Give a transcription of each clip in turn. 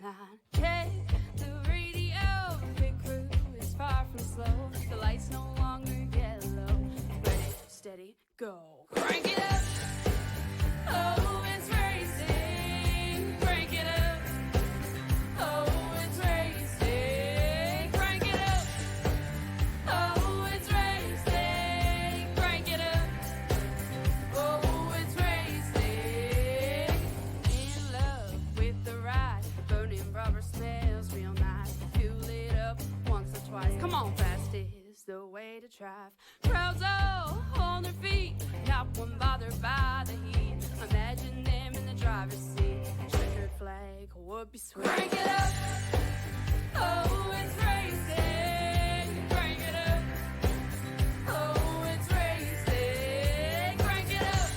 line. Hey, the radio, big crew is far from slow. The lights no longer yellow. Ready, steady, go. Crank it up. Oh, it's racing. Crank it up. Oh, it's racing. Crank it up. Oh, it's racing. Crank it up. Oh, it's racing. In love with the ride. Burning rubber smells real nice. Fuel it up once or twice. Come on, fast is the way to drive. Crowds all on their feet. Not one bothered by the heat. Imagine them in the driver's seat. Checkered flag would be sweet. Crank it up. Oh, it's racing. Crank it up. Oh, it's racing. Crank it up.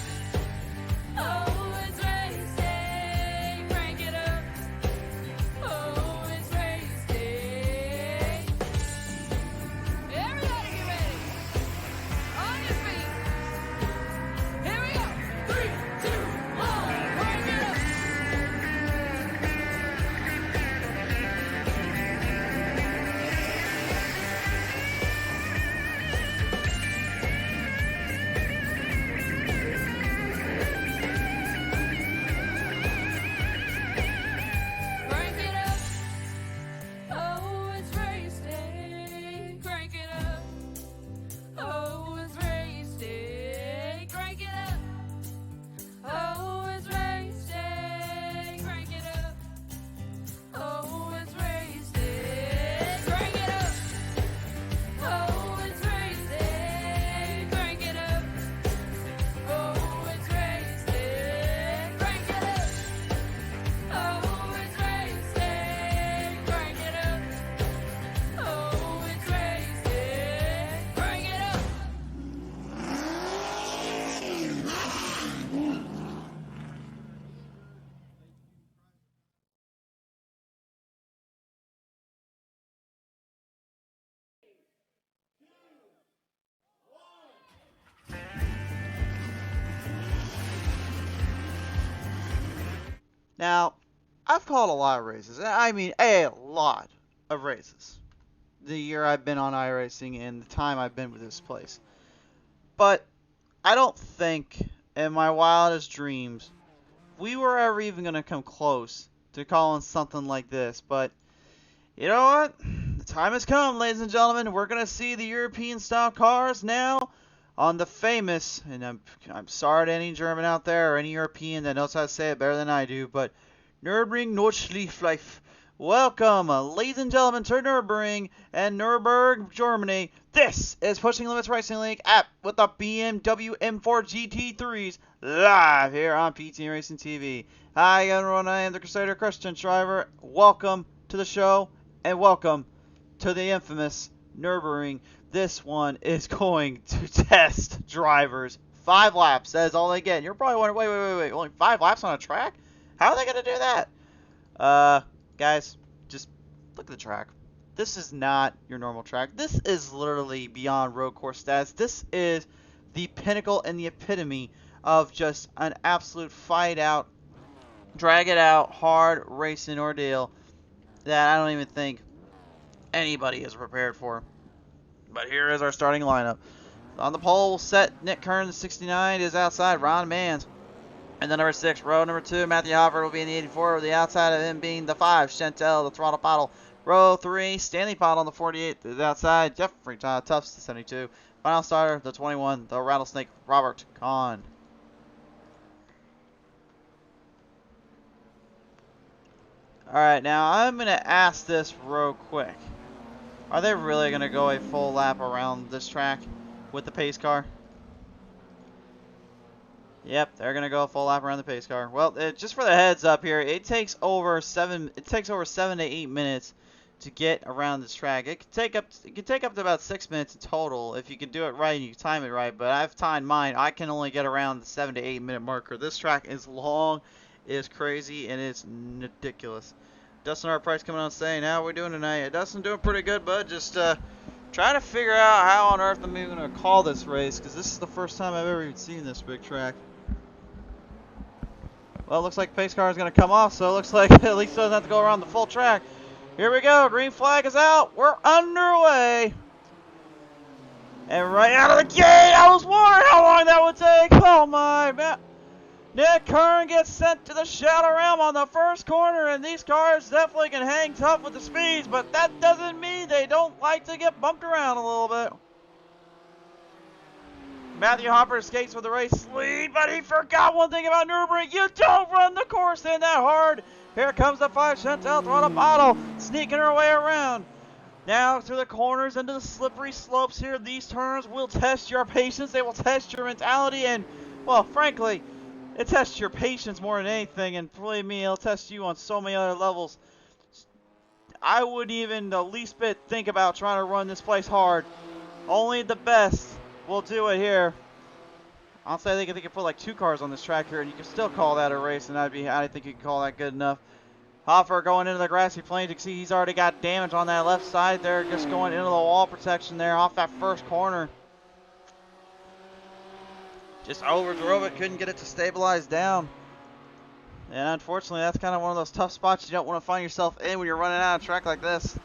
Oh, it's racing. Crank it up. Oh, it's racing. Everybody get ready. On your feet. Here we go. 3, 2, 1. Crank it up. Crank it up. Oh, it's racing. Crank it up. Oh, it's racing. Crank it up. Oh, it's racing. Crank it up. Oh, it's racing. Crank it up. Oh, it's racing. Crank it up. Oh, it's racing. Crank it up. Oh, it's racing. Crank it up. Oh, it's racing. Crank it up. Now, I've called a lot of races. I mean, a lot of races. The year I've been on iRacing and the time I've been with this place. But I don't think, in my wildest dreams, we were ever even going to come close to calling something like this. But, you know what? The time has come, ladies and gentlemen. We're going to see the European-style cars now on the famous, and I'm sorry to any German out there or any European that knows how to say it better than I do, but Nurburing Nordscleife. Welcome, ladies and gentlemen, to Nurburing and Nuremberg, Germany. This is Pushing Limits Racing League app with the BMW M4 GT3s live here on PT Racing TV. Hi everyone, I am the Crusader Christian Driver. Welcome to the show and welcome to the infamous Nurburing. This one is going to test drivers. 5 laps, that is all they get. And you're probably wondering, wait, only 5 laps on a track? How are they going to do that? Guys, just look at the track. This is not your normal track. This is literally beyond road course stats. This is the pinnacle and the epitome of just an absolute fight out, drag it out, hard racing ordeal that I don't even think anybody is prepared for. But here is our starting lineup. On the pole, set Nick Kern, the 69 is outside. Ron Mans. And the number 6, row number 2, Matthew Hoffer will be in the 84, with the outside of him being the 5, Chantel, the throttle bottle. Row 3, Stanley Pottle on the 48 is outside. Jeffrey Tufts, the 72. Final starter, the 21, the Rattlesnake, Robert Kahn. Alright, now I'm going to ask this real quick. Are they really going to go a full lap around this track with the pace car? Yep, they're going to go a full lap around the pace car. Well, just for the heads up here, it takes over 7 to 8 minutes to get around this track. It could take up to about 6 minutes in total if you can do it right and you time it right, but I've timed mine. I can only get around the 7 to 8 minute marker. This track is long, it's crazy, and it's ridiculous. Dustin R. Price coming on saying, how are we doing tonight? Dustin doing pretty good, bud. Just trying to figure out how on earth I'm even going to call this race, because this is the first time I've ever even seen this big track. Well, it looks like pace car is going to come off, so it looks like at least it doesn't have to go around the full track. Here we go. Green flag is out. We're underway. And right out of the gate, I was wondering how long that would take. Oh my man. Nick Kern gets sent to the shadow realm on the first corner, and these cars definitely can hang tough with the speeds, but that doesn't mean they don't like to get bumped around a little bit. Matthew Hopper escapes with the race lead, but he forgot one thing about Nurburing. You don't run the course in that hard. Here comes the 5 Chantel throttle bottle, sneaking her way around. Now through the corners into the slippery slopes here. These turns will test your patience. They will test your mentality, and, well, frankly, it tests your patience more than anything, and believe me, it'll test you on so many other levels. I wouldn't even the least bit think about trying to run this place hard. Only the best will do it here. I'll say they could put like 2 cars on this track here, and you can still call that a race, and I think you can call that good enough. Hoffer going into the grassy plains. You can see he's already got damage on that left side there, just going into the wall protection there off that first corner. Just overdrove it, couldn't get it to stabilize down. And unfortunately, that's kind of one of those tough spots you don't want to find yourself in when you're running out of track like this.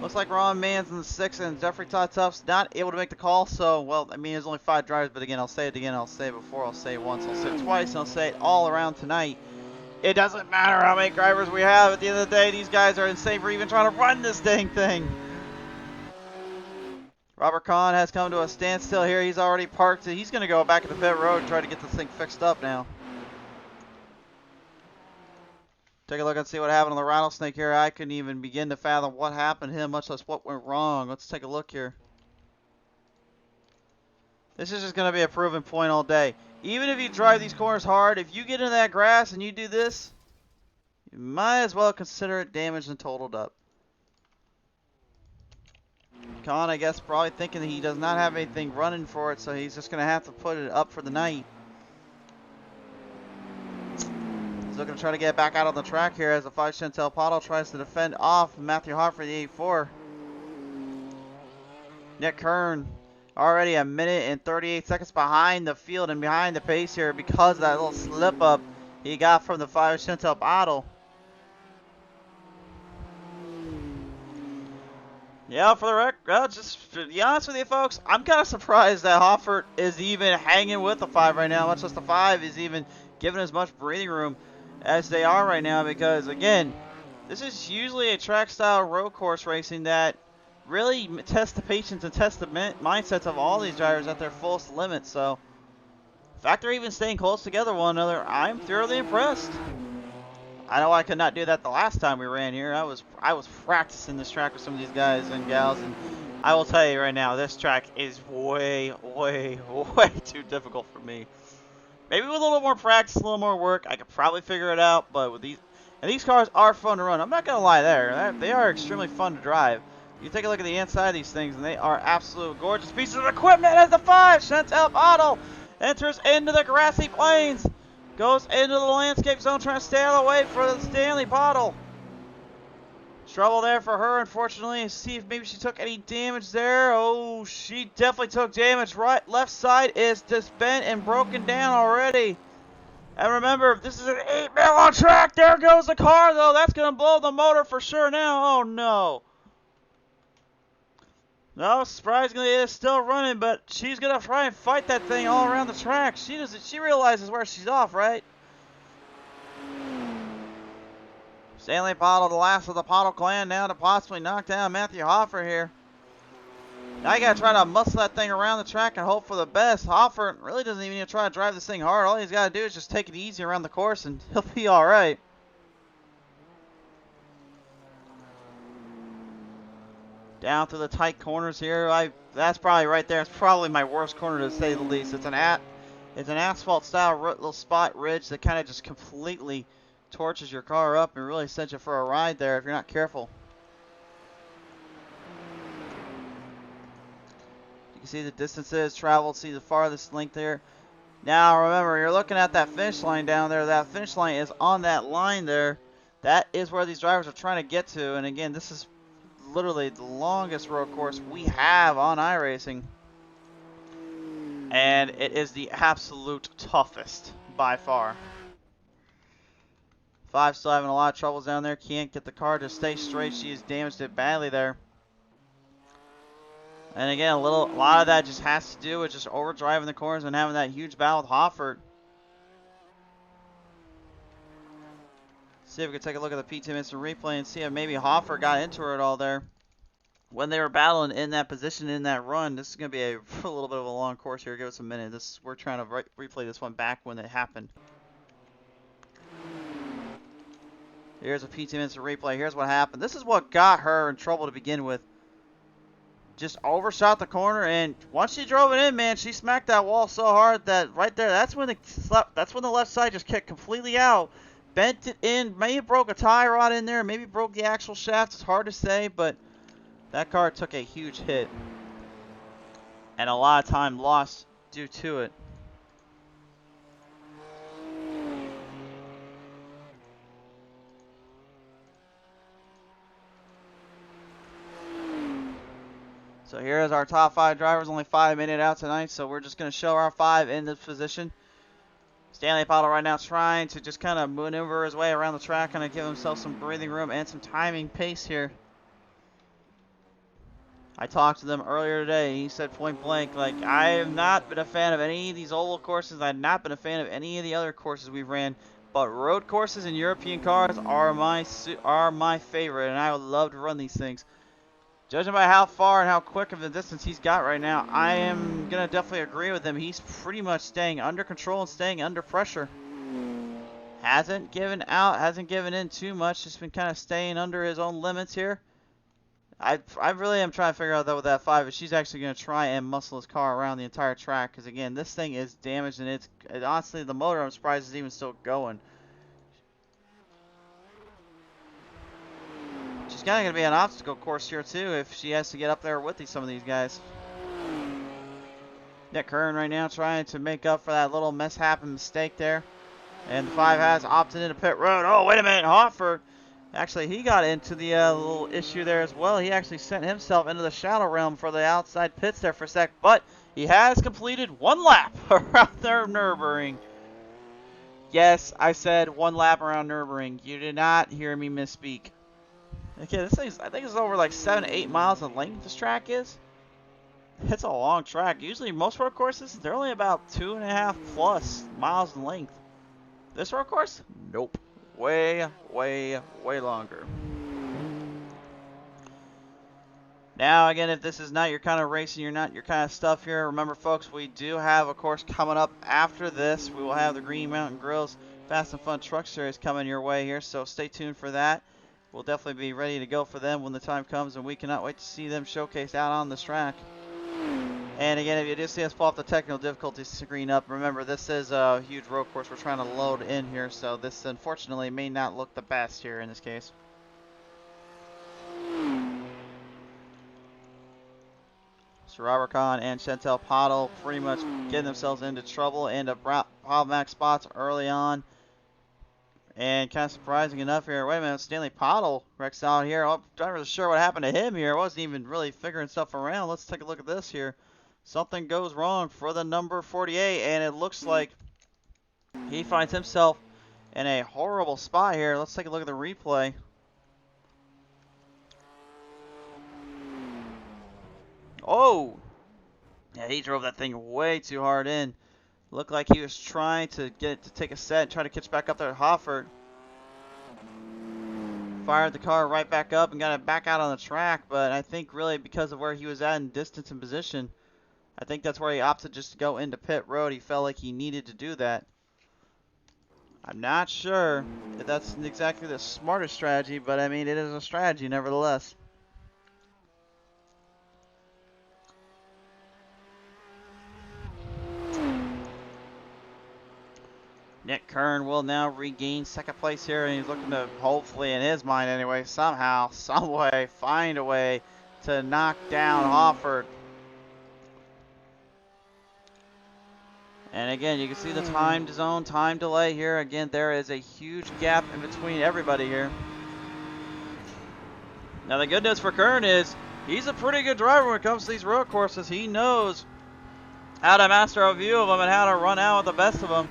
Looks like Ron Mann's in the 6th, and Jeffrey Todd Tuff's not able to make the call. So, well, I mean, there's only 5 drivers, but again, I'll say it again, I'll say it before, I'll say it once, I'll say it twice, and I'll say it all around tonight. It doesn't matter how many drivers we have. At the end of the day, these guys are insane for even trying to run this dang thing. Robert Kahn has come to a standstill here. He's already parked. He's going to go back to the pit road and try to get this thing fixed up now. Take a look and see what happened on the Rattlesnake here. I couldn't even begin to fathom what happened to him, much less what went wrong. Let's take a look here. This is just going to be a proven point all day. Even if you drive these corners hard, if you get into that grass and you do this, you might as well consider it damaged and totaled up. Khan, I guess, probably thinking that he does not have anything running for it, so he's just going to have to put it up for the night. He's looking to try to get back out on the track here as the 5 Chantel Pottle tries to defend off Matthew Hoffer, the 84. Nick Kern already a minute and 38 seconds behind the field and behind the pace here because of that little slip up he got from the 5 Chantel Pottle. Yeah, for the record, just to be honest with you folks, I'm kind of surprised that Hoffert is even hanging with the 5 right now, much less the 5 is even given as much breathing room as they are right now, because again, this is usually a track style road course racing that really tests the patience and tests the mindsets of all these drivers at their fullest limit. So the fact they're even staying close together one another, I'm thoroughly impressed. I know I could not do that the last time we ran here. I was practicing this track with some of these guys and gals, and I will tell you right now, this track is way too difficult for me. Maybe with a little more practice, a little more work, I could probably figure it out. But with these cars are fun to run. I'm not gonna lie, they are extremely fun to drive. You take a look at the inside of these things, and they are absolute gorgeous pieces of equipment. As the 5 Chantel Pottle enters into the grassy plains. Goes into the landscape zone, trying to stay out of the way for the Stanley Pottle. Trouble there for her, unfortunately. See if maybe she took any damage there. Oh, she definitely took damage. Left side is just bent and broken down already. And remember, this is an 8-mile track. There goes the car, though. That's going to blow the motor for sure now. Oh, no. No, surprisingly, it is still running, but she's going to try and fight that thing all around the track. She realizes where she's off, right? Stanley Pottle, the last of the Pottle clan, now to possibly knock down Matthew Hoffer here. Now you got to try to muscle that thing around the track and hope for the best. Hoffer really doesn't even need to try to drive this thing hard. All he's got to do is just take it easy around the course, and he'll be all right. Down through the tight corners here. That's probably right there. It's probably my worst corner to say the least. It's an asphalt style little spot ridge that kind of just completely torches your car up and really sends you for a ride there if you're not careful. You can see the distances traveled, see the farthest length there. Now remember, you're looking at that finish line down there. That finish line is on that line there. That is where these drivers are trying to get to. And again, this is literally the longest road course we have on iRacing, and it is the absolute toughest by far. 5 still having a lot of troubles down there. Can't get the car to stay straight. She has damaged it badly there. And again, a lot of that just has to do with just overdriving the corners and having that huge battle with Hoffert. See if we can take a look at the P2 instant replay and see if maybe Hoffert got into her at all there when they were battling in that position in that run. This is going to be a little bit of a long course here. Give us a minute. We're trying to replay this one back when it happened. Here's a P2 instant replay. Here's what happened. This is what got her in trouble to begin with. Just overshot the corner, and once she drove it in, man, she smacked that wall so hard that right there, that's when the left side just kicked completely out. Bent it in, maybe broke a tie rod in there, maybe broke the actual shaft. It's hard to say, but that car took a huge hit. And a lot of time lost due to it. So here's our top 5 drivers, only 5 minutes out tonight, so we're just going to show our 5 in this position. Stanley Pottle right now trying to just kind of maneuver his way around the track, kind of give himself some breathing room and some timing pace here. I talked to them earlier today, he said point blank, like, I have not been a fan of any of these oval courses, I've not been a fan of any of the other courses we've ran, but road courses and European cars are my favorite, and I would love to run these things. Judging by how far and how quick of a distance he's got right now, I am going to definitely agree with him. He's pretty much staying under control and staying under pressure. Hasn't given out, hasn't given in too much. Just been kind of staying under his own limits here. I really am trying to figure out though with that 5 if she's actually going to try and muscle his car around the entire track. Because again, this thing is damaged and honestly, the motor I'm surprised is even still going. She's kind of going to be an obstacle course here, too, if she has to get up there with some of these guys. Nick Kern right now trying to make up for that little mishap and mistake there. And the 5 has opted into pit road. Oh, wait a minute, Hoffert. Actually, he got into the little issue there as well. He actually sent himself into the shadow realm for the outside pits there for a sec. But he has completed 1 lap around their Nurburing. Yes, I said 1 lap around Nurburing. You did not hear me misspeak. Okay, this thing's, I think it's over like 7 to 8 miles in length, this track is. It's a long track. Usually most road courses, they're only about 2.5 plus miles in length. This road course? Nope. Way, way, way longer. Now, again, if this is not your kind of racing, you're not your kind of stuff here, remember, folks, we do have a course coming up after this. We will have the Green Mountain Grills Fast and Fun Truck Series coming your way here, so stay tuned for that. We'll definitely be ready to go for them when the time comes, and we cannot wait to see them showcased out on this track. And again, if you do see us pull off the technical difficulties screen up, remember this is a huge road course we're trying to load in here, so this unfortunately may not look the best here in this case. So Robert Kahn and Chantel Pottle pretty much getting themselves into trouble and problematic spots early on. And kind of surprising enough here, wait a minute, Stanley Pottle wrecks out here. I'm not really sure what happened to him here. I wasn't even really figuring stuff around. Let's take a look at this here. Something goes wrong for the number 48, and it looks like he finds himself in a horrible spot here. Let's take a look at the replay. Oh! Yeah, he drove that thing way too hard in. Looked like he was trying to get it to take a set and try to catch back up there at Hoffert. Fired the car right back up and got it back out on the track, but I think really because of where he was at in distance and position, I think that's where he opted just to go into pit road. He felt like he needed to do that. I'm not sure if that's exactly the smartest strategy, but I mean, it is a strategy nevertheless. Nick Kern will now regain second place here, and he's looking to, hopefully, in his mind anyway, somehow, some way, find a way to knock down Hoffert. And again, you can see the time zone, time delay here. Again, there is a huge gap in between everybody here. Now, the good news for Kern is he's a pretty good driver when it comes to these road courses. He knows how to master a view of them and how to run out with the best of them.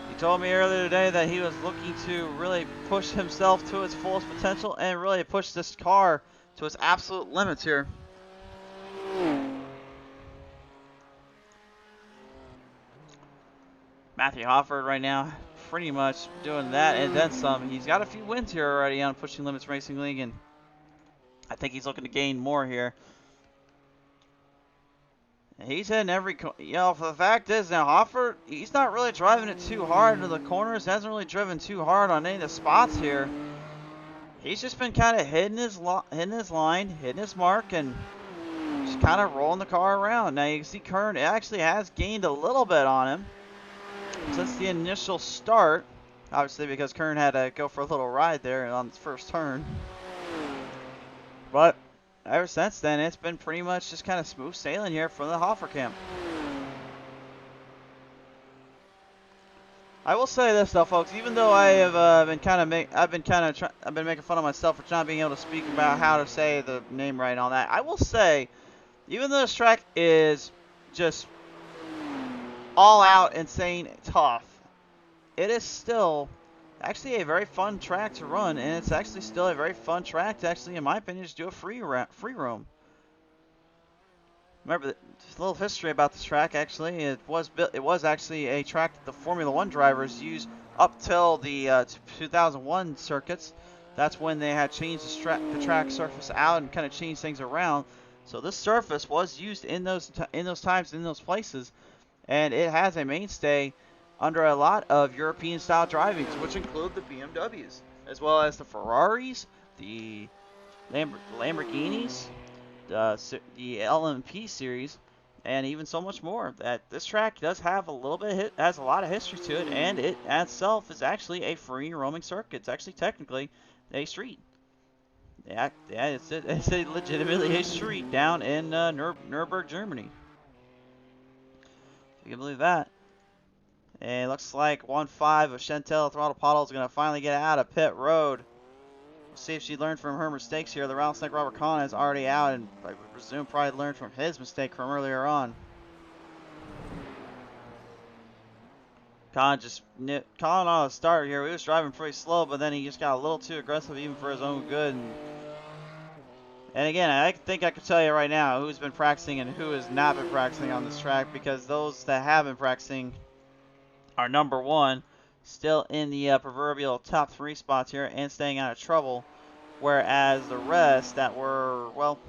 He told me earlier today that he was looking to really push himself to its fullest potential and really push this car to its absolute limits here. Matthew Hofford right now pretty much doing that and then some. He's got a few wins here already on Pushing Limits Racing League, and I think he's looking to gain more here. He's hitting every, for the fact is now Hofford, he's not really driving it too hard into the corners. Hasn't really driven too hard on any of the spots here. He's just been kind of hitting his line, hitting his mark, and just kind of rolling the car around. Now you can see Kern actually has gained a little bit on him since the initial start. Obviously because Kern had to go for a little ride there on his first turn. But ever since then, it's been pretty much just kind of smooth sailing here from the Hoffer camp. I will say this though, folks. Even though I have been making fun of myself for not being able to speak about how to say the name right and all that. I will say, even though this track is just all out insane tough, it is still actually a very fun track to run, and it's actually still a very fun track to actually, in my opinion, just do a free roam. Remember, a little history about this track. Actually, it was actually a track that the Formula One drivers used up till the 2001 circuits. That's when they had changed the track surface out and kind of changed things around. So this surface was used in those times, in those places, and it has a mainstay under a lot of European-style drivings, which include the BMWs, as well as the Ferraris, the Lamborghinis, the LMP series, and even so much more. That this track does have a little bit has a lot of history to it, and it itself is actually a free roaming circuit. It's actually technically a street. Yeah, it's a legitimately a street down in Nuremberg, Germany. If you can believe that. And it looks like 1-5 of Chantel Throttle Puddle is going to finally get out of pit road. We'll see if she learned from her mistakes here. The rattlesnake Robert Kahn is already out, and I presume probably learned from his mistake from earlier on. Kahn on the start here. He was driving pretty slow, but then he just got a little too aggressive even for his own good. And again, I think I can tell you right now who's been practicing and who has not been practicing on this track, because those that have been practicing are number one, still in the proverbial top 3 spots here and staying out of trouble, whereas the rest that were, well,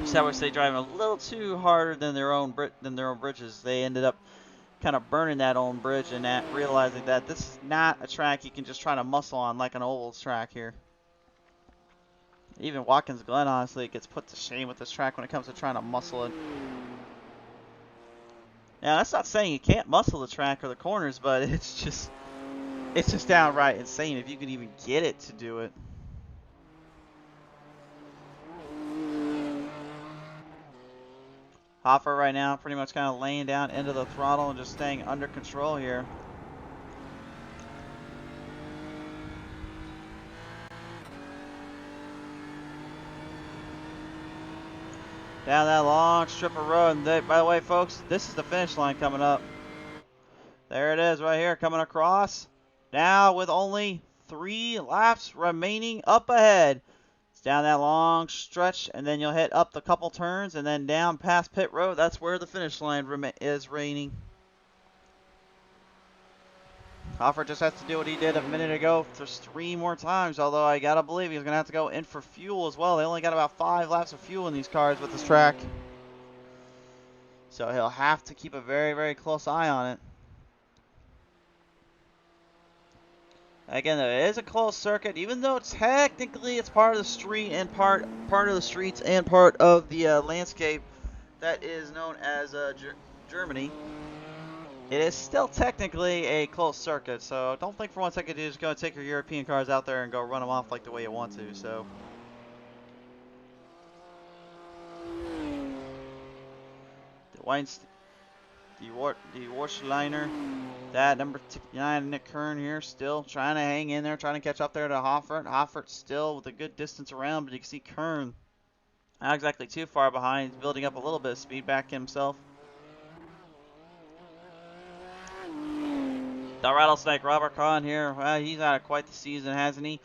shall we say, driving a little too harder than their own bridges, they ended up kind of burning that own bridge and realizing that this is not a track you can just try to muscle on like an ovals track here. Even Watkins Glen honestly gets put to shame with this track when it comes to trying to muscle it. Now, that's not saying you can't muscle the track or the corners, but it's just downright insane if you can even get it to do it. Hoffer right now pretty much kind of laying down into the throttle and just staying under control here. Down that long strip of road, and by the way, folks, this is the finish line coming up. There it is right here coming across. Now with only 3 laps remaining up ahead. It's down that long stretch, and then you'll hit up the couple turns, and then down past pit road. That's where the finish line is remaining. Hoffer just has to do what he did a minute ago just 3 more times, although I gotta believe he's gonna have to go in for fuel as well. They only got about 5 laps of fuel in these cars with this track, so he'll have to keep a very, very close eye on it. Again, it is a closed circuit, even though technically it's part of the street and part of the streets and part of the landscape that is known as Germany. It is still technically a closed circuit, so don't think for one second you're just going to take your European cars out there and go run them off like the way you want to. So, the Warschleiner, that number 9 Nick Kern here, still trying to hang in there, trying to catch up there to Hoffert. Hoffert still with a good distance around, but you can see Kern not exactly too far behind. He's building up a little bit of speed back himself. The Rattlesnake Robert Kahn here. Well, he's had quite the season, hasn't he?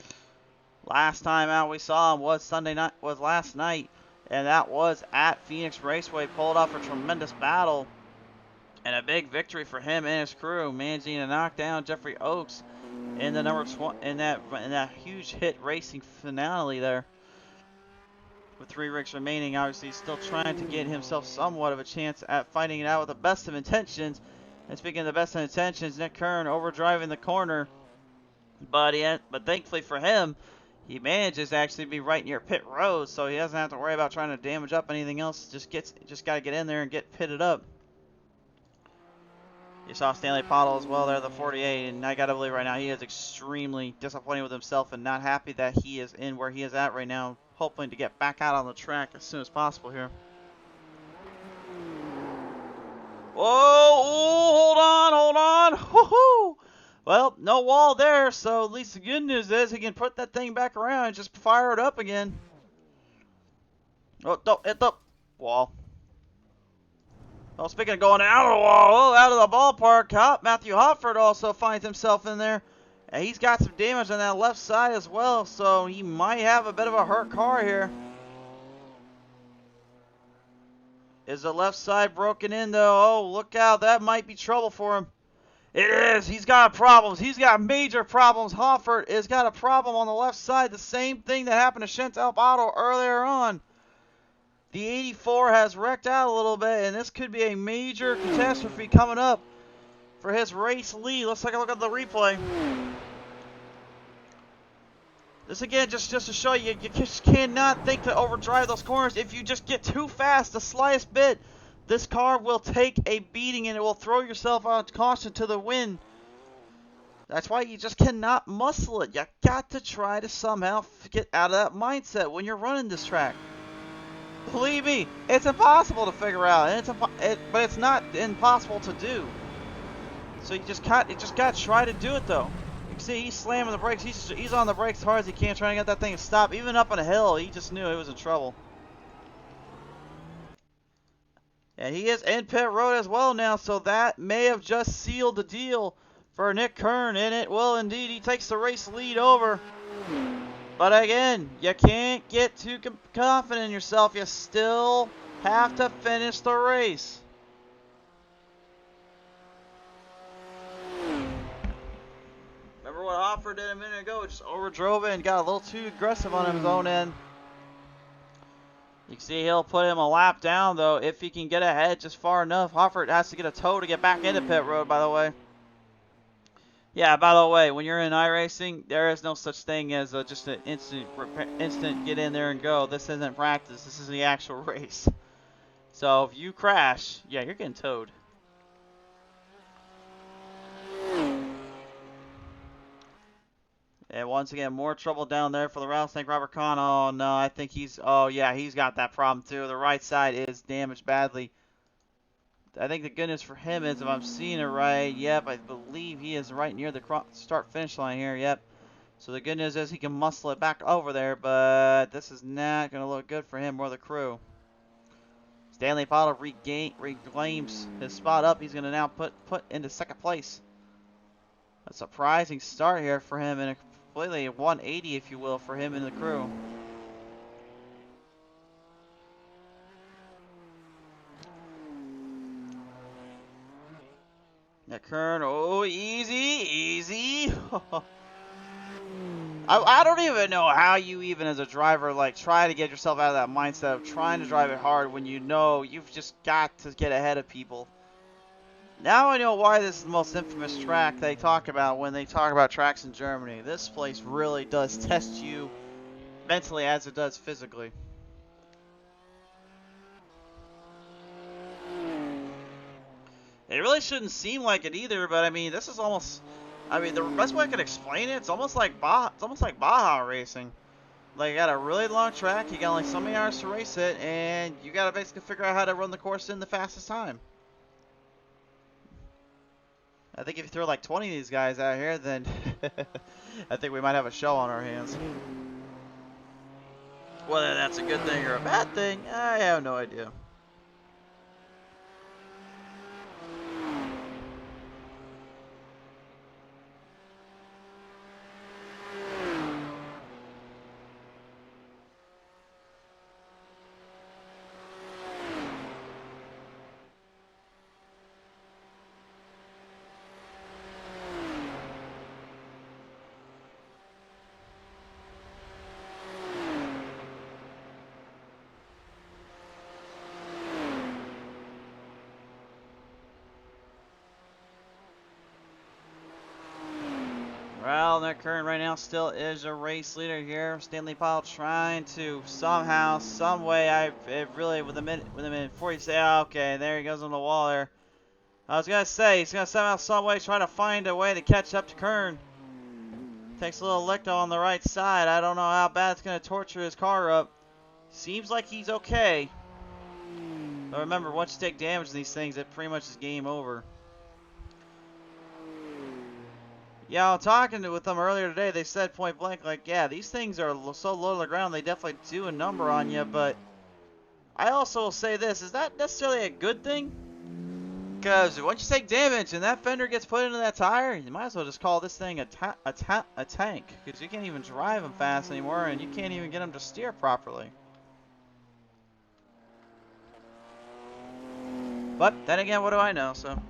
Last time out we saw him was last night, and that was at Phoenix Raceway. Pulled off a tremendous battle and a big victory for him and his crew, managing to knock down Jeffrey Oaks in the in that huge hit racing finale there. With 3 rigs remaining, obviously he's still trying to get himself somewhat of a chance at fighting it out with the best of intentions. And speaking of the best of intentions, Nick Kern overdriving the corner, but thankfully for him, he manages to actually be right near pit road, so he doesn't have to worry about trying to damage up anything else. Just got to get in there and get pitted up. You saw Stanley Pottle as well there, the 48, and I got to believe right now he is extremely disappointed with himself and not happy that he is in where he is at right now, hoping to get back out on the track as soon as possible here. Whoa, hold on. Woohoo! Well, no wall there, so at least the good news is he can put that thing back around and just fire it up again. Oh, don't hit the wall. Well, speaking of going out of the wall, out of the ballpark, Matthew Hofford also finds himself in there. And he's got some damage on that left side as well, so he might have a bit of a hurt car here. Is the left side broken in, though? Oh, look out. That might be trouble for him. It is. He's got problems. He's got major problems. Hofford has got a problem on the left side. The same thing that happened to Chantal Otto earlier on. The 84 has wrecked out a little bit, and this could be a major catastrophe coming up for his race lead. Let's take a look at the replay. This again, just to show you, you just cannot think to overdrive those corners. If you just get too fast, the slightest bit, this car will take a beating and it will throw yourself on caution to the wind. That's why you just cannot muscle it. You got to try to somehow get out of that mindset when you're running this track. Believe me, it's impossible to figure out, and but it's not impossible to do. So you just got to try to do it though. You can see he's slamming the brakes. He's on the brakes as hard as he can, trying to get that thing to stop. Even up on a hill, he just knew he was in trouble. And he is in pit road as well now, so that may have just sealed the deal for Nick Kern, and it will indeed. He takes the race lead over. But again, you can't get too confident in yourself. You still have to finish the race. Remember what Hofford did a minute ago? Just overdrove it and got a little too aggressive on his own end. You can see he'll put him a lap down, though, if he can get ahead just far enough. Hofford has to get a tow to get back into pit road, by the way. Yeah, by the way, when you're in iRacing, there is no such thing as just an instant get in there and go. This isn't practice. This is the actual race. So if you crash, yeah, you're getting towed. And once again, more trouble down there for the Rattlesnake Robert Kahn. Oh, no, I think oh, yeah, he's got that problem, too. The right side is damaged badly. I think the good news for him is, if I'm seeing it right, yep, I believe he is right near the start-finish line here, yep. So the good news is he can muscle it back over there, but this is not going to look good for him or the crew. Stanley Pottle reclaims his spot up. He's going to now put into second place. A surprising start here for him, and a completely 180, if you will, for him and the crew. Nick Kern, oh, easy. I don't even know how you even as a driver try to get yourself out of that mindset of trying to drive it hard when you know you've just got to get ahead of people. Now I know why this is the most infamous track they talk about when they talk about tracks in Germany. This place really does test you mentally as it does physically. It really shouldn't seem like it either, but I mean, this is almost, I mean, the best way I could explain it, it's almost like Baja racing. Like, you got a really long track, you got only so many hours to race it, and you got to basically figure out how to run the course in the fastest time. I think if you throw like 20 of these guys out here, then I think we might have a show on our hands. Whether that's a good thing or a bad thing, I have no idea. Well, Nick Kern right now still is a race leader here. Stanley Powell trying to somehow, some way, really with a minute 40 say, oh, okay, there he goes on the wall there. I was gonna say he's gonna somehow, some way try to find a way to catch up to Kern. Takes a little lick on the right side. I don't know how bad it's gonna torture his car up. Seems like he's okay. But remember, once you take damage in these things, it pretty much is game over. Yeah, I'm talking with them earlier today. They said point blank, like, yeah, these things are so low to the ground, they definitely do a number on you. But I also will say this: is that necessarily a good thing? Because once you take damage and that fender gets put into that tire, you might as well just call this thing a tank. Because you can't even drive them fast anymore, and you can't even get them to steer properly. But then again, what do I know? So.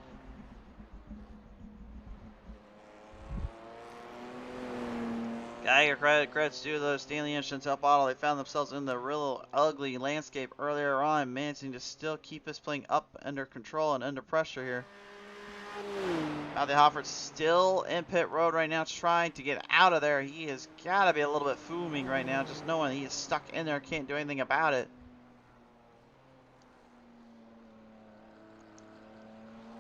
Geiger credits due to the Stanley and Chantel bottle. They found themselves in the real ugly landscape earlier on, managing to still keep this playing up under control and under pressure here. Now the Hoffert's still in pit road right now, trying to get out of there. He has got to be a little bit fuming right now, just knowing he is stuck in there, can't do anything about it.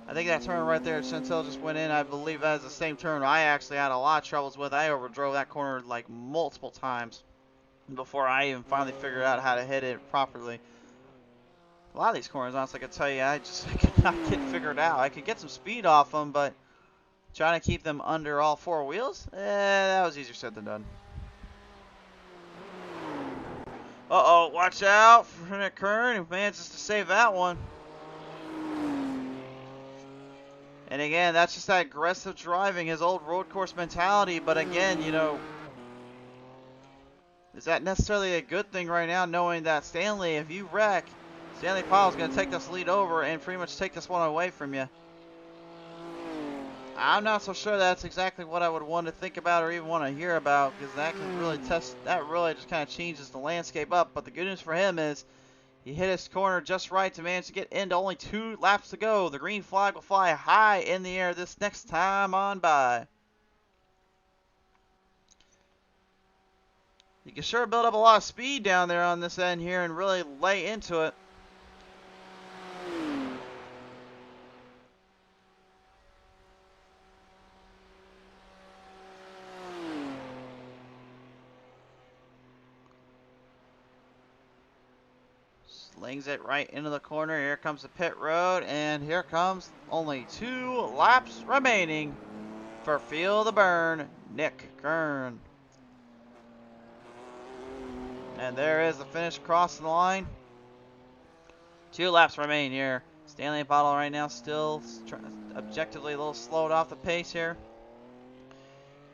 I think that turn right there, Chantel just went in. I believe that is the same turn I actually had a lot of troubles with. I overdrove that corner like multiple times before I even finally figured out how to hit it properly. A lot of these corners, honestly, I can tell you, I could not get figured out. I could get some speed off them, but trying to keep them under all four wheels, that was easier said than done. Uh-oh, watch out for Nick Kern, who manages to save that one. And again, that's just that aggressive driving, his old road course mentality. But again, you know, is that necessarily a good thing right now, knowing that Stanley, if you wreck, Stanley Powell's going to take this lead over and pretty much take this one away from you. I'm not so sure that's exactly what I would want to think about or even want to hear about, because that can really that really just kind of changes the landscape up. But the good news for him is he hit his corner just right to manage to get into only 2 laps to go. The green flag will fly high in the air this next time on by. You can sure build up a lot of speed down there on this end here and really lay into it. Slings it right into the corner. Here comes the pit road, and here comes only 2 laps remaining for Feel the Burn, Nick Kern. And there is the finish crossing the line. 2 laps remain here. Stanley Bottle right now still objectively a little slowed off the pace here.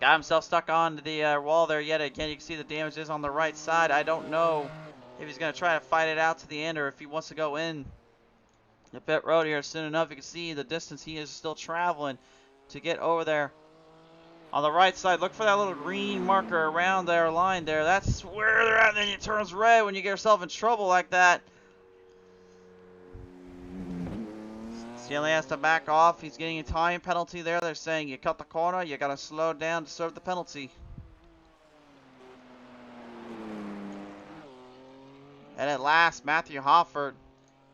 Got himself stuck on the wall there yet again. You can see the damage is on the right side. I don't know if he's going to try to fight it out to the end or if he wants to go in the pit road here soon enough. You can see the distance he is still traveling to get over there. On the right side, look for that little green marker around their line there. That's where they're at, and then it turns red when you get yourself in trouble like that. Stanley has to back off. He's getting a time penalty there. They're saying you cut the corner, you got to slow down to serve the penalty. And at last, Matthew Hoffert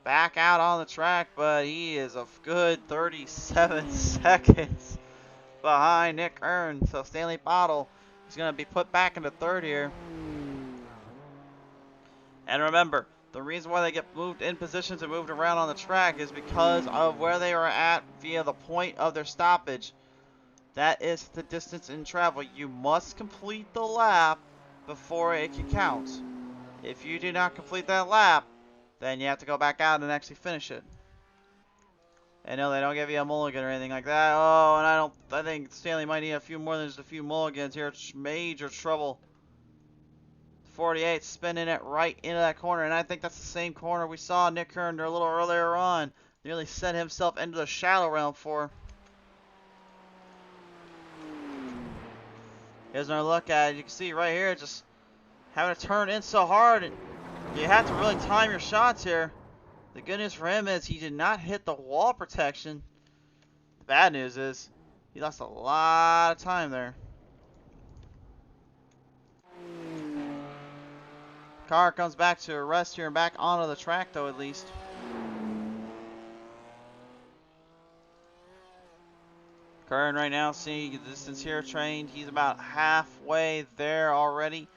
back out on the track, but he is a good 37 seconds behind Nick Kern. So Stanley Bottle is going to be put back into 3rd here. And remember, the reason why they get moved in positions and moved around on the track is because of where they are at via the point of their stoppage. That is the distance in travel. You must complete the lap before it can count. If you do not complete that lap, then you have to go back out and actually finish it. And no, they don't give you a mulligan or anything like that. Oh, and I think Stanley might need a few more than just a few mulligans here. It's major trouble. 48 spinning it right into that corner, and I think that's the same corner we saw Nick Kern a little earlier on. Nearly sent himself into the shallow realm for. Here's another look at it. You can see right here, just having to turn in so hard, and you have to really time your shots here. The good news for him is he did not hit the wall protection. The bad news is he lost a lot of time there. Car comes back to a rest here and back onto the track, though, at least. Curran right now, seeing the distance here trained. He's about halfway there already.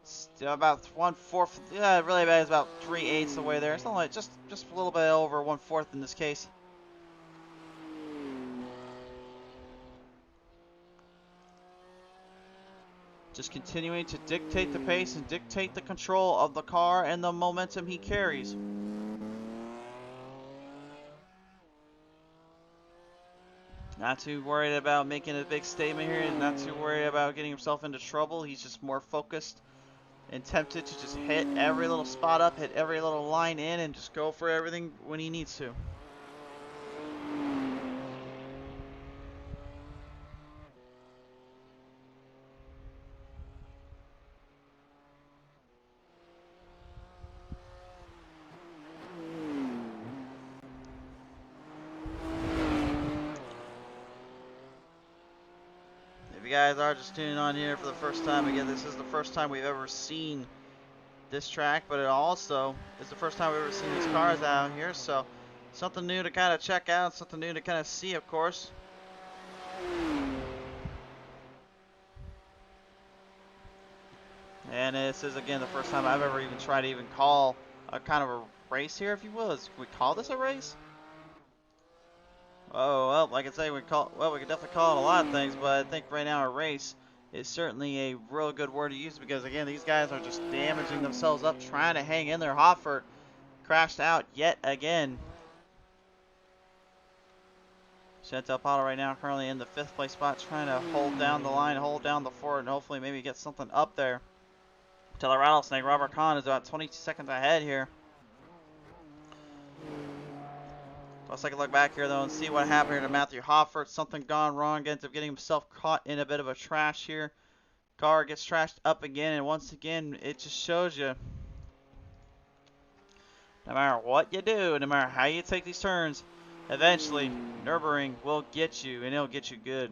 Still about 1/4. Yeah, really bad. It's about 3/8 away there. It's only just a little bit over 1/4 in this case. Just continuing to dictate the pace and dictate the control of the car and the momentum he carries. Not too worried about making a big statement here. He's not too worried about getting himself into trouble. He's just more focused and tempted to just hit every little spot up, hit every little line in, and just go for everything when he needs to. If you guys are just tuning on here for the first time, again, this is the first time we've ever seen this track, but it also is the first time we've ever seen these cars out here, so something new to kind of check out, something new to kind of see, of course. And this is, again, the first time I've ever even tried to even call a kind of a race here, if you will. Can we call this a race? Oh, well, like I say, we could definitely call it a lot of things, but I think right now a race is certainly a real good word to use because, again, these guys are just damaging themselves up, trying to hang in there. Hoffert crashed out yet again. Chantal Pato right now currently in the 5th place spot, trying to hold down the line, hold down the fort, and hopefully maybe get something up there. To the Rattlesnake, Robert Kahn is about 20 seconds ahead here. Let's take a look back here, though, and see what happened here to Matthew Hoffert. Something gone wrong. Ends up getting himself caught in a bit of a trash here. Car gets trashed up again, and once again, it just shows you no matter what you do, no matter how you take these turns, eventually, Nurburing will get you, and it'll get you good.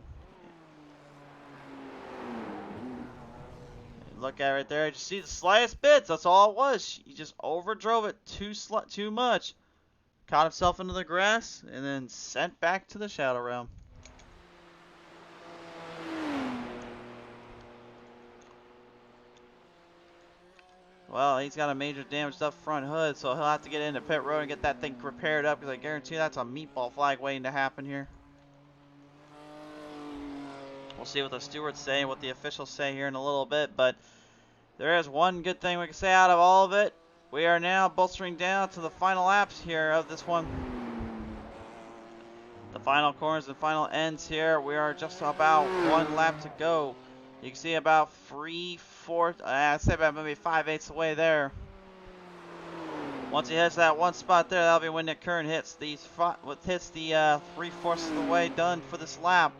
Look at it right there. Just see the slightest bits. That's all it was. He just overdrove it too much. Caught himself into the grass, and then sent back to the Shadow Realm. Well, he's got a major damaged up front hood, so he'll have to get into pit road and get that thing repaired up, because I guarantee that's a meatball flag waiting to happen here. We'll see what the stewards say and what the officials say here in a little bit, but there is one good thing we can say out of all of it. We are now bolstering down to the final laps here of this one. The final corners and final ends here. We are just about 1 lap to go. You can see about 3/4, I'd say about maybe 5/8 away there. Once he hits that one spot there, that'll be when Nick Curran hits the 3/4 of the way done for this lap.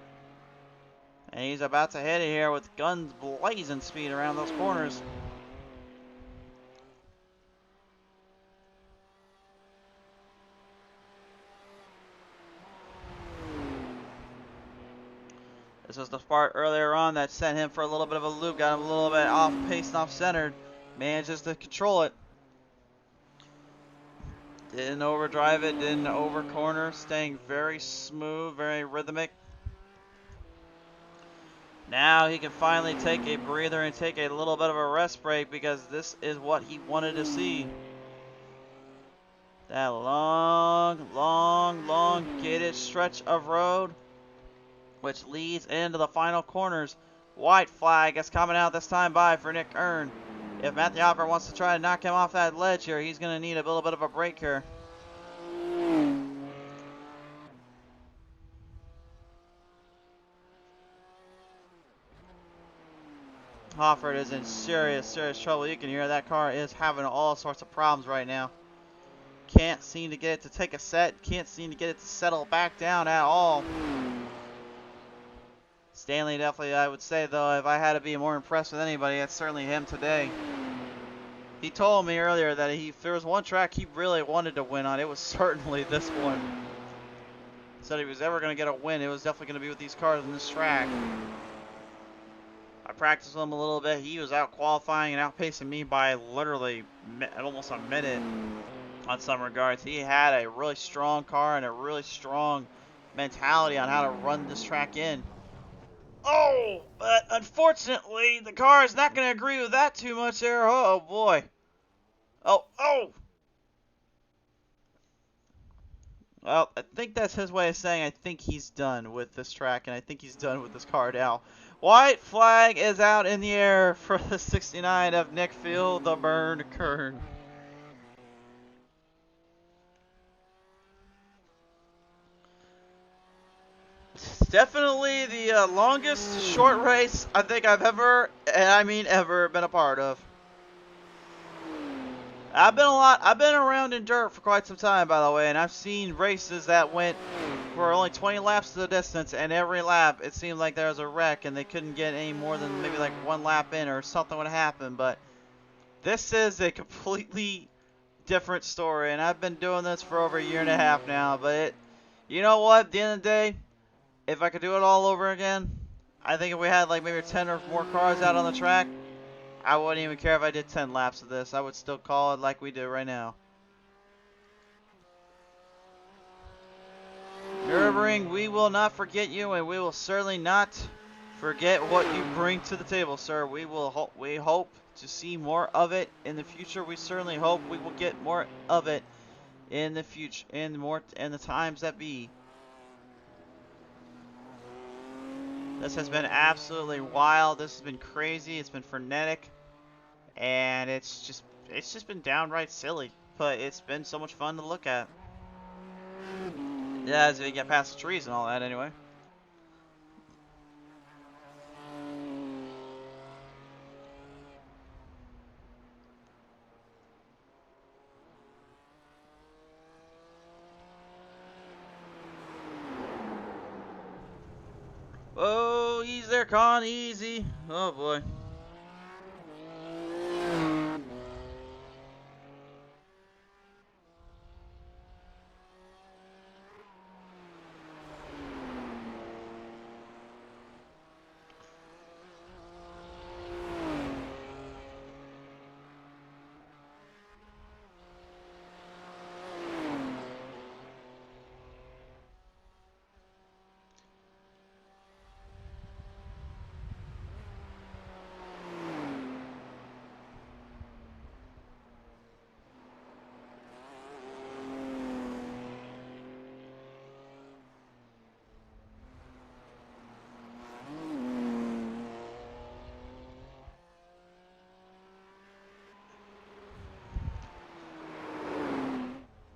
And he's about to hit it here with guns blazing speed around those corners. This was the part earlier on that sent him for a little bit of a loop, got him a little bit off pace and off centered. Manages to control it. Didn't overdrive it, didn't over corner, staying very smooth, very rhythmic. Now he can finally take a breather and take a little bit of a rest break because this is what he wanted to see. That long gated stretch of road, which leads into the final corners. White flag is coming out this time by for Nick Curran. If Matthew Hopper wants to try to knock him off that ledge here, he's going to need a little bit of a break here. Hoffert is in serious trouble. You can hear that car is having all sorts of problems right now. Can't seem to get it to take a set. Can't seem to get it to settle back down at all. Stanley definitely, I would say, though, if I had to be more impressed with anybody, it's certainly him today. He told me earlier that if there was one track he really wanted to win on, it was certainly this one. He said if he was ever going to get a win, it was definitely going to be with these cars on this track. I practiced with him a little bit. He was out qualifying and outpacing me by literally almost a minute on some regards. He had a really strong car and a really strong mentality on how to run this track in. Oh, but unfortunately, the car is not going to agree with that too much there. Oh, boy. Oh. Well, I think that's his way of saying I think he's done with this track, and I think he's done with this car now. White flag is out in the air for the 69 of Nick Field, the Burn Kern. Definitely the longest short race I think I've ever, and I mean ever, been a part of. I've been around in dirt for quite some time, by the way, and I've seen races that went for only 20 laps to the distance, and every lap it seemed like there was a wreck, and they couldn't get any more than maybe like one lap in, or something would happen. But this is a completely different story, and I've been doing this for over a year and a half now. But you know what? At the end of the day, if I could do it all over again, I think if we had like maybe 10 or more cars out on the track, I wouldn't even care if I did 10 laps of this. I would still call it like we do right now. Nurburing, we will not forget you, and we will certainly not forget what you bring to the table, sir. We hope to see more of it in the future. We certainly hope we will get more of it in the future, in the times that be. This has been absolutely wild. This has been crazy. It's been frenetic, and it's just been downright silly. But it's been so much fun to look at. Yeah, as we get past the trees and all that, anyway. Oh, easy there, Con. Easy. Oh, boy.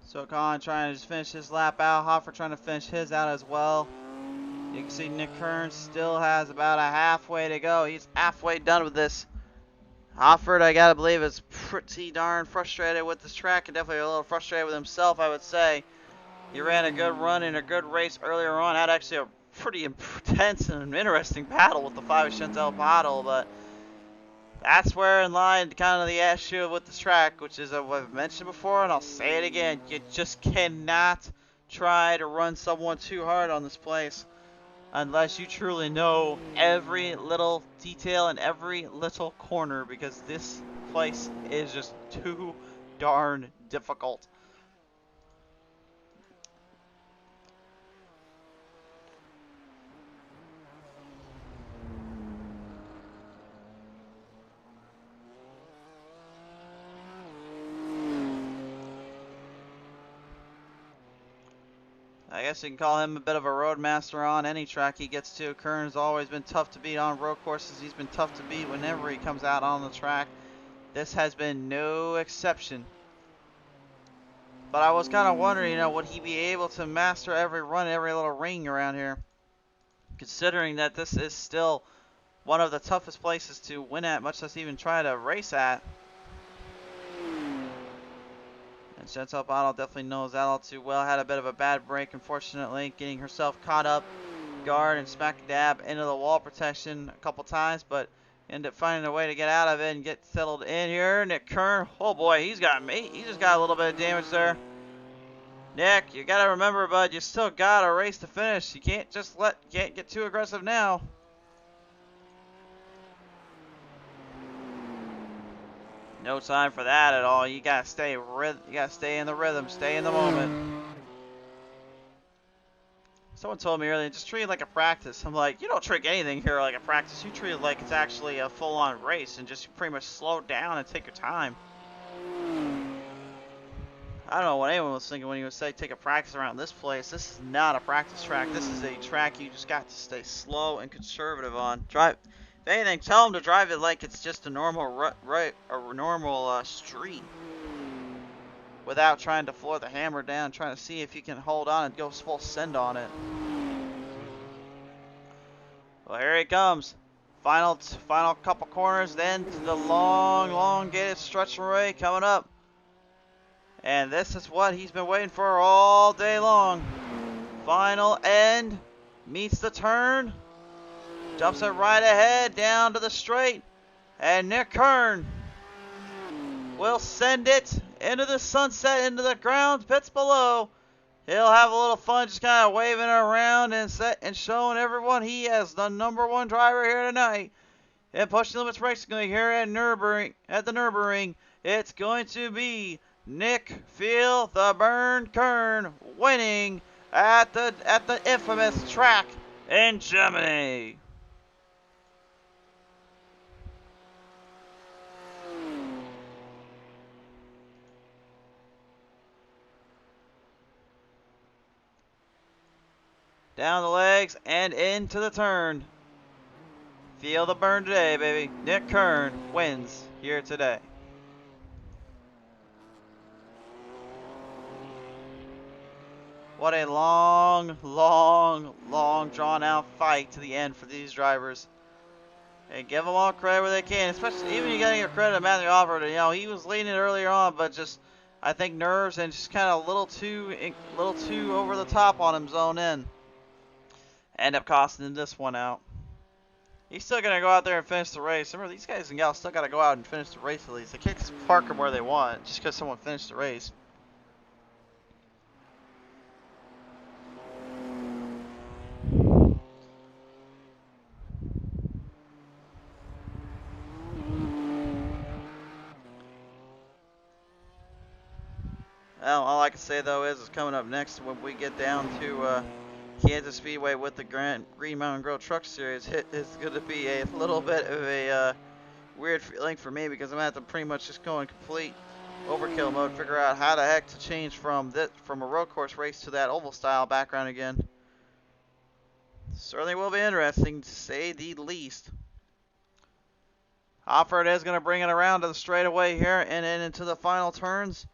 So Con trying to just finish his lap out. Hoffer trying to finish his out as well. You can see Nick Kern still has about a halfway to go. He's halfway done with this. Hofford, I gotta believe, is pretty darn frustrated with this track, and definitely a little frustrated with himself, I would say. He ran a good run in a good race earlier on. Had actually a pretty intense and interesting battle with the 5 Chantel Paddle, but that's where in line kind of the issue with this track, which is what I've mentioned before, and I'll say it again. You just cannot try to run someone too hard on this place unless you truly know every little detail and every little corner, because this place is just too darn difficult. I guess you can call him a bit of a roadmaster on any track he gets to. Kern's always been tough to beat on road courses. He's been tough to beat whenever he comes out on the track. This has been no exception. But I was kind of wondering, would he be able to master every run, every little ring around here? Considering that this is still one of the toughest places to win at, much less even try to race at. And Chantel Bottle definitely knows that all too well. Had a bit of a bad break, unfortunately, getting herself caught up, guard, and smack dab into the wall protection a couple times, but ended up finding a way to get out of it and get settled in here. Nick Kern, oh boy, he just got a little bit of damage there. Nick, you gotta remember, bud, you still got a race to finish. You can't just can't get too aggressive now. No time for that at all. You gotta stay in the rhythm, stay in the moment. Someone told me earlier, just treat it like a practice. I'm like, you don't treat anything here like a practice. You treat it like it's actually a full-on race and just pretty much slow down and take your time. I don't know what anyone was thinking when he would say take a practice around this place. This is not a practice track. This is a track you just got to stay slow and conservative on. Drive, if anything, tell them to drive it like it's just a normal street, without trying to floor the hammer down, trying to see if you can hold on and go full send on it. Well, here he comes. Final couple corners, then to the long, elongated stretch array coming up. And this is what he's been waiting for all day long. Final end, meets the turn, jumps it right ahead down to the straight, and Nick Kern will send it into the sunset, into the ground pits below. He'll have a little fun just kind of waving around and showing everyone he is the #1 driver here tonight. And pushing limits racing here at the Nurburing. It's going to be Nick Feel the Burn Kern winning at the infamous track in Germany. Down the legs and into the turn. Feel the burn today, baby. Nick Kern wins here today. What a long, drawn out fight to the end for these drivers. And give them all credit where they can, especially even you gotta give credit to Matthew Alford. You know, he was leading earlier on, but just I think nerves and just kind of a little too over the top on him zone in. End up costing him this one out. He's still gonna go out there and finish the race. Remember, these guys and gals still gotta go out and finish the race at least. They can't just park them where they want just because someone finished the race. Well, all I can say though is coming up next when we get down to Kansas Speedway with the Green Mountain Grill Truck Series. It's going to be a little bit of a weird feeling for me because I'm going to have to pretty much just go in complete overkill mode, figure out how the heck to change from a road course race to that oval style background again. Certainly will be interesting to say the least. Alford is going to bring it around to the straightaway here and then into the final turns.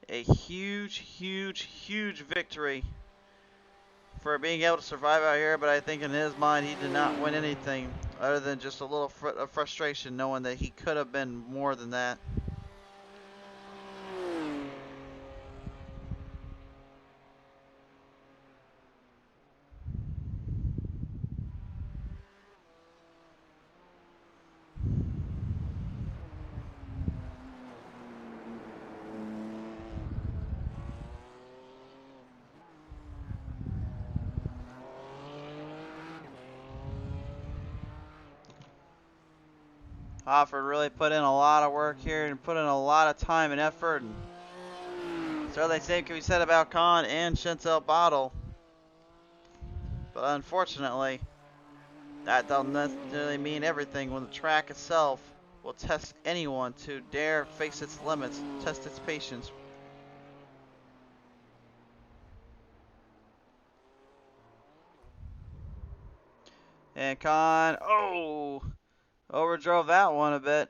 A huge victory for being able to survive out here, but I think in his mind he did not win anything other than just a little frustration knowing that he could have been more than that. Alford really put in a lot of work here and put in a lot of time and effort. And so the same can be said about Khan and Chantel Bottle. But unfortunately, that doesn't necessarily mean everything when the track itself will test anyone to dare face its limits, test its patience. And Khan, overdrove that one a bit.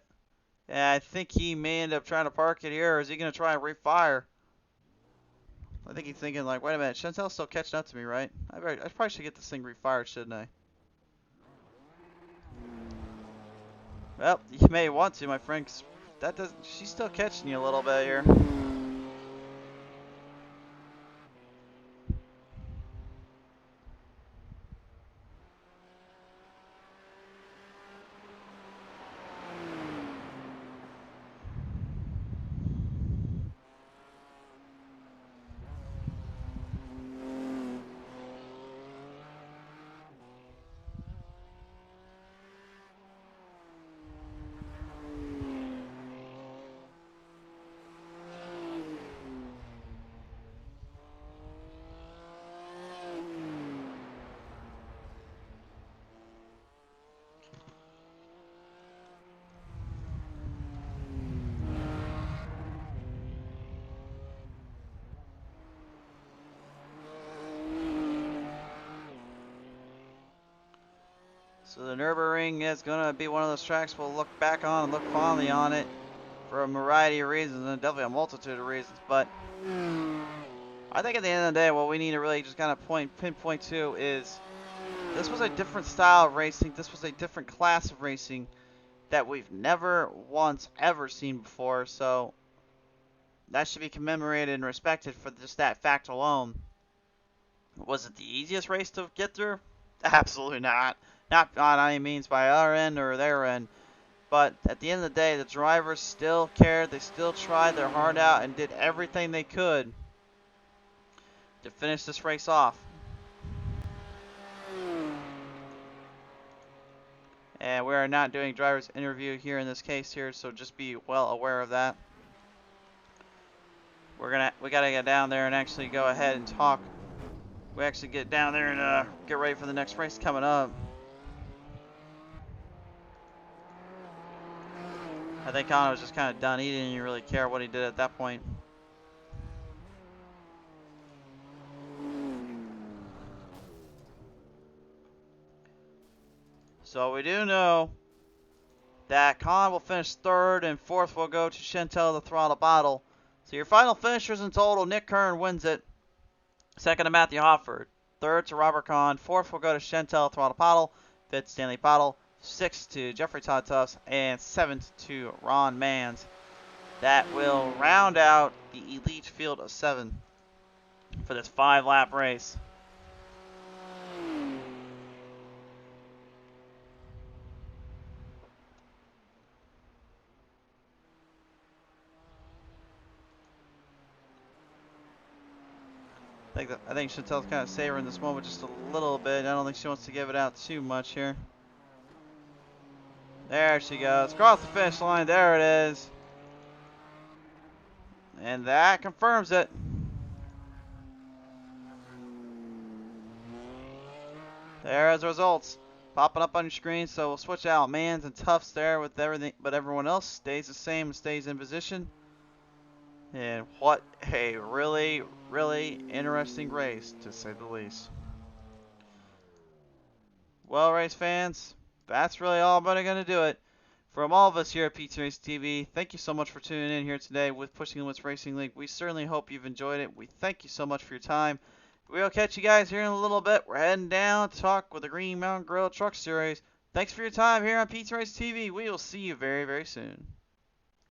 And I think he may end up trying to park it here, or is he going to try and refire? I think he's thinking like, wait a minute, Chantel's still catching up to me, right? I probably should get this thing refired, shouldn't I? Well, you may want to, my friend, 'cause she's still catching you a little bit here. So the Nurburing is going to be one of those tracks we'll look back on and look fondly on it for a variety of reasons, and definitely a multitude of reasons. But I think at the end of the day, what we need to really just kind of pinpoint to is this was a different style of racing. This was a different class of racing that we've never once ever seen before. So that should be commemorated and respected for just that fact alone. Was it the easiest race to get through? Absolutely not. Not by any means by our end or their end. But at the end of the day, the drivers still cared. They still tried their heart out and did everything they could to finish this race off. And we are not doing driver's interview here in this case here, so just be well aware of that. We gotta get down there and actually go ahead and talk. We actually get down there and get ready for the next race coming up. I think Connor was just kind of done. He didn't even really care what he did at that point. So we do know that Con will finish third and fourth will go to Chantel the Throttle Bottle. So your final finishers in total, Nick Kern wins it. Second to Matthew Hofford. Third to Robert Kahn. Fourth will go to Chantel Throttle Bottle. Fifth, Stanley Bottle. Sixth to Jeffrey Todd Tufts. And seventh to Ron Mans. That will round out the elite field of 7 for this 5-lap race. I think Chantel's kind of savoring this moment just a little bit. I don't think she wants to give it out too much here. There she goes. Across the finish line. There it is. And that confirms it. There's the results popping up on your screen. So we'll switch out Mans and Tufts there with everything, but everyone else stays the same and stays in position. And what a really, really interesting race, to say the least. Well, race fans, that's really all but going to do it. From all of us here at PT Race TV, thank you so much for tuning in here today with Pushing Limits Racing League. We certainly hope you've enjoyed it. We thank you so much for your time. We'll catch you guys here in a little bit. We're heading down to talk with the Green Mountain Grill Truck Series. Thanks for your time here on PT Race TV. We will see you very, very soon.